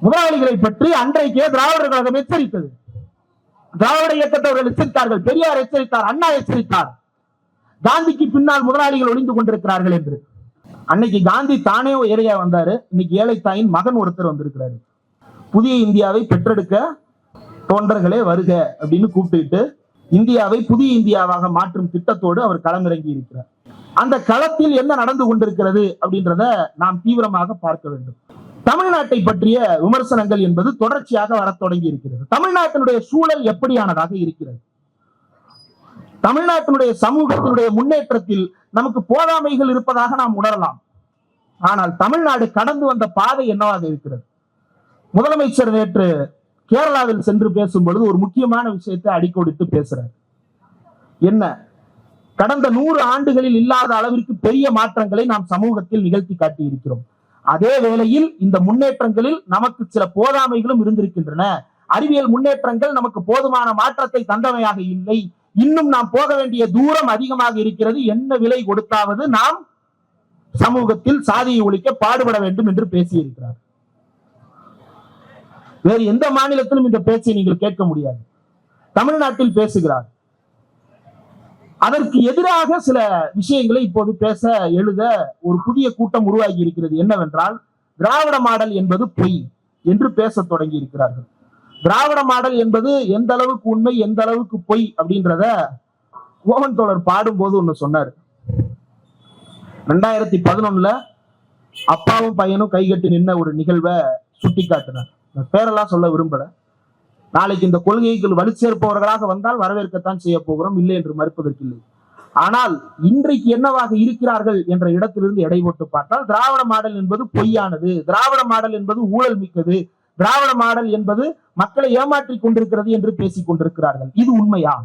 முதலாளிகளை பற்றி அன்றைக்கே திராவிடர் கழகம் எச்சரித்தது. திராவிட இயக்கத்தை அவர்கள் எச்சரித்தார்கள், பெரியார் எச்சரித்தார், அண்ணா எச்சரித்தார், காந்திக்கு பின்னால் முதலாளிகள் ஒளிந்து கொண்டிருக்கிறார்கள் என்று. அன்னைக்கு காந்தி தானே ஏழையா வந்தாரு, இன்னைக்கு ஏழை தாயின் மகன் ஒருத்தர் வந்திருக்கிறாரு. புதிய இந்தியாவை பெற்றெடுக்க தொண்டர்களே வருக அப்படின்னு கூப்பிட்டு இந்தியாவை புதிய இந்தியாவாக மாற்றும் திட்டத்தோடு அவர் களமிறங்கி இருக்கிறார். அந்த களத்தில் என்ன நடந்து கொண்டிருக்கிறது அப்படின்றத நாம் தீவிரமாக பார்க்க வேண்டும். தமிழ்நாட்டை பற்றிய விமர்சனங்கள் என்பது தொடர்ச்சியாக வர தொடங்கி இருக்கிறது. தமிழ்நாட்டினுடைய சூழல் எப்படியானதாக இருக்கிறது? தமிழ்நாட்டினுடைய சமூகத்தினுடைய முன்னேற்றத்தில் நமக்கு போதாமைகள் இருப்பதாக நாம் உணரலாம். ஆனால் தமிழ்நாடு கடந்து வந்த பாதை என்னவாக இருக்கிறது? முதலமைச்சர் நேற்று கேரளாவில் சென்று பேசும்பொழுது ஒரு முக்கியமான விஷயத்தை அடிக்கோடிட்டு பேசுறார். என்ன? கடந்த 100 ஆண்டுகளில் இல்லாத அளவிற்கு பெரிய மாற்றங்களை நாம் சமூகத்தில் நிகழ்த்தி காட்டி இருக்கிறோம். அதே வேளையில் இந்த முன்னேற்றங்களில் நமக்கு சில போதாமைகளும் இருந்திருக்கின்றன. அறிவியல் முன்னேற்றங்கள் நமக்கு போதுமான மாற்றத்தை தந்தமையாக இல்லை. இன்னும் நாம் போக வேண்டிய தூரம் அதிகமாக இருக்கிறது. என்ன விலை கொடுத்தாவது நாம் சமூகத்தில் சாதியை ஒழிக்க பாடுபட வேண்டும் என்று பேசியிருக்கிறார். வேறு எந்த மாநிலத்திலும் இந்த பேச்சை நீங்கள் கேட்க முடியாது. தமிழ்நாட்டில் பேசுகிறார். அதற்கு எதிராக சில விஷயங்களை இப்போது பேச எழுத ஒரு புதிய கூட்டம் உருவாகி இருக்கிறது. என்னவென்றால், திராவிட மாடல் என்பது பொய் என்று பேச தொடங்கி இருக்கிறார்கள். திராவிட மாடல் என்பது எந்த அளவுக்கு உண்மை, எந்த அளவுக்கு பொய் அப்படின்றத மோகன் தோழர் பாடும்போது ஒண்ணு சொன்னார். 2011 அப்பாவும் பையனும் கைகட்டி நின்ன ஒரு நிகழ்வை சுட்டி காட்டினார். பேரெல்லாம் சொல்ல விரும்பல. நாளைக்கு இந்த கொள்கைகள் வலுச்சேர்ப்பவர்களாக வந்தால் வரவேற்கத்தான் செய்ய போகிறோம், இல்லை என்று மறுப்பதற்கில்லை. ஆனால் இன்றைக்கு என்னவாக இருக்கிறார்கள் என்ற இடத்திலிருந்து எடை போட்டு பார்த்தால், திராவிட மாடல் என்பது பொய்யானது, திராவிட மாடல் என்பது ஊழல் மிக்கது, திராவிட மாடல் என்பது மக்களை ஏமாற்றிக் கொண்டிருக்கிறது என்று பேசிக் கொண்டிருக்கிறார்கள். இது உண்மையா?